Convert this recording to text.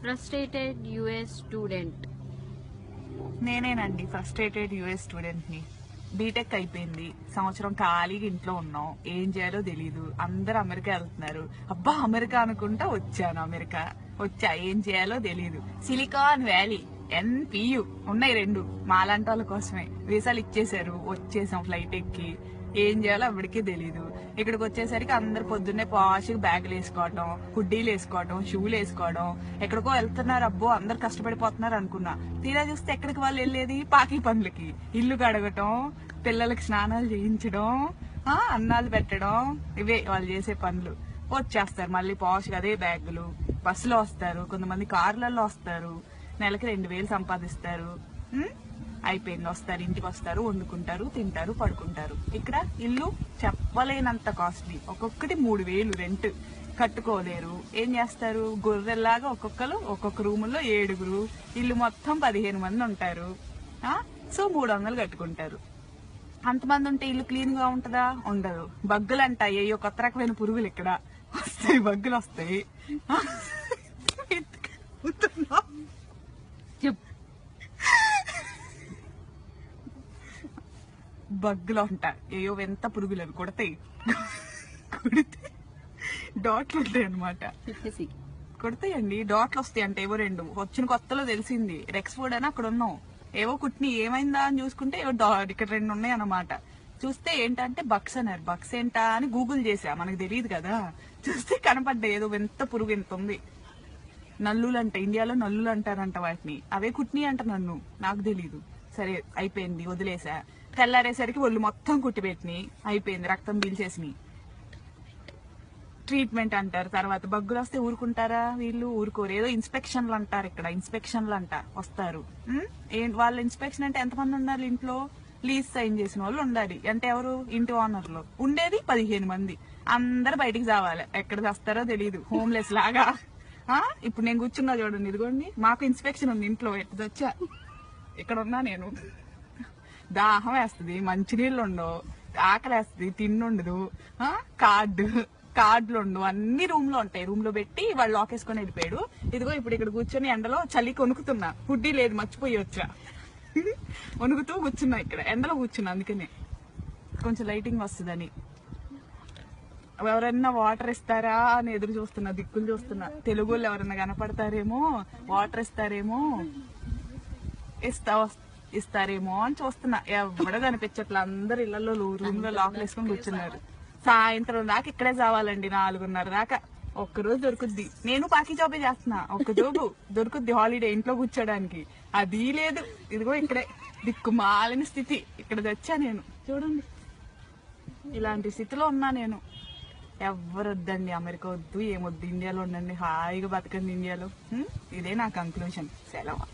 Frustrated US student. నేనేనండి frustrated US student ని. B Tech అయిపోయింది, సంవత్సరం ఖాళీగా ఇంట్లో ఉన్నాం, ఏం చేయాలో తెలీదు. అందరు అమెరికా వెళ్తున్నారు, అబ్బా అమెరికా అనుకుంటా వచ్చాను. అమెరికా వచ్చా, ఏం చేయాలో తెలీదు. సిలికాన్ వ్యాలీ, NPU ఉన్నాయి రెండు, మాలాంటి వాళ్ళ కోసమే. వీసాలు ఇచ్చేసారు, వచ్చేసాం ఫ్లైట్ ఎక్కి. ఏం చేయాలో అప్పటికీ తెలీదు. ఇక్కడికి వచ్చేసరికి అందరు పొద్దున్నే పాష్గా బ్యాగులు వేసుకోవడం, హుడ్డీలు వేసుకోవడం, షూలు వేసుకోవడం, ఎక్కడికో వెళ్తున్నారు. అబ్బో అందరు కష్టపడిపోతున్నారు అనుకున్నా. తీరా చూస్తే ఎక్కడికి వాళ్ళు వెళ్ళేది పాకి పనులకి, ఇల్లు కడగటం, పిల్లలకి స్నానాలు చేయించడం, అన్నాలు పెట్టడం, ఇవే వాళ్ళు చేసే పనులు. వచ్చేస్తారు మళ్ళీ పాష్గా అదే బ్యాగులు. బస్సులో వస్తారు, కొంతమంది కార్లలో వస్తారు, నెలకి 2000 సంపాదిస్తారు. అయిపోయింది, వస్తారు, ఇంటికి వస్తారు, వండుకుంటారు, తింటారు, పడుకుంటారు. ఇక్కడ ఇల్లు చెప్పలేనంత కాస్ట్లీ, ఒక్కొక్కటి 3000 రెంట్. కట్టుకోలేరు, ఏం చేస్తారు, గొర్రెల్లాగా ఒక్కొక్క రూముల్లో 7, ఇల్లు మొత్తం 15 మంది ఉంటారు. సో 300 కట్టుకుంటారు. అంతమంది ఉంటే ఇల్లు క్లీన్ గా ఉంటదా? ఉండదు. బగ్గులు అంట, అయ్యో కొత్త రకమైన పురుగులు ఇక్కడ వస్తాయి, బగ్గులు వస్తాయి. బగ్గులు అంట, ఏయో ఎంత పురుగులు అవి కొడతాయి. కొడితే డాట్లు ఉంటాయి అనమాట. కొడతాయండి, డాట్లు వస్తాయి అంటే. ఏవో 2 వచ్చిన కొత్తలో తెలిసింది. రెక్స్ఫోర్డ్ అని అక్కడ ఉన్నాం, ఏవో కుట్ని ఏమైందా అని చూసుకుంటే ఏవో ఇక్కడ 2 ఉన్నాయి అన్నమాట. చూస్తే ఏంటంటే బక్స్ అన్నారు. బక్స్ ఏంటా అని గూగుల్ చేసా, మనకు తెలియదు కదా. చూస్తే కనపడ్డాయి, ఏదో ఎంత పురుగు ఎంత ఉంది. నల్లులు అంట, ఇండియాలో నల్లులు అంటారంట వాటిని. అవే కుట్ని అంట, నన్ను నాకు తెలీదు. సరే అయిపోయింది, వదిలేసా. తెల్లారేసరికి ఒళ్ళు మొత్తం కుట్టిపెట్టిని, అయిపోయింది, రక్తం పీల్చేసినాయి. ట్రీట్మెంట్ అంటారు. తర్వాత బగ్గులు వస్తే ఊరుకుంటారా వీళ్ళు? ఊరుకోరు. ఏదో ఇన్స్పెక్షన్లు అంటారు, ఇక్కడ ఇన్స్పెక్షన్లు అంట వస్తారు. వాళ్ళ ఇన్స్పెక్షన్ అంటే ఎంతమంది ఉండాలి ఇంట్లో? లీజ్ సైన్ చేసిన వాళ్ళు ఉండాలి. అంటే ఎవరు? ఇంటి ఓనర్లు. ఉండేది 15 మంది. అందరు బయటికి రావాలి, ఎక్కడ వస్తారో తెలియదు, హోమ్లెస్ లాగా. ఇప్పుడు నేను కూర్చున్నా చూడండి, ఇదిగోండి, మాకు ఇన్స్పెక్షన్ ఉంది ఇంట్లో. ఎట్టదొచ్చా, ఇక్కడ ఉన్నా నేను. దాహం వేస్తుంది, మంచినీళ్ళు ఉండవు, ఆకలి వేస్తుంది, తిండుండదు, కార్డులు ఉండవు, అన్ని రూమ్ లో ఉంటాయి. రూమ్ లో పెట్టి వాళ్ళు లాక్ వేసుకొని వెళ్ళిపోయాడు. ఇదిగో ఇప్పుడు ఇక్కడ కూర్చొని ఎండలో చలికి వణుకుతున్నా, హుడ్డీ లేదు, మర్చిపోయి వచ్చా. వణుకుతూ కూర్చున్నా, ఇక్కడ ఎండలో కూర్చున్నా. అందుకనే కొంచెం లైటింగ్ వస్తుందని. ఎవరన్నా వాటర్ ఇస్తారా అని ఎదురు చూస్తున్నా, దిక్కులు చూస్తున్నా. తెలుగు వాళ్ళు ఎవరన్నా కనపడతారేమో, వాటర్ ఇస్తారేమో, ఇస్తారేమో అని చూస్తున్నా. ఎవడ కనిపించట్లా, అందరు ఇళ్లలో రూమ్ లో లాక్లు వేసుకొని కూర్చున్నారు. సాయంత్రం దాకా ఇక్కడే చావాలండి, 4:30 దాకా. ఒక్కరోజు దొరుకుద్ది. నేను పాకి జాబే చేస్తున్నా, ఒక్క జాబు దొరుకుద్ది హాలిడే ఇంట్లో కూర్చోడానికి. అది లేదు. ఇదిగో ఇక్కడే దిక్కుమాలిన స్థితి. ఇక్కడ తెచ్చా నేను, చూడండి, ఇలాంటి స్థితిలో ఉన్నా నేను. ఎవరు వద్దండి, అమెరికా వద్దు, ఏమొద్దు, ఇండియాలో ఉండండి, హాయిగా బతకండి ఇండియాలో. ఇదే నా కంక్లూజన్. సెలవు.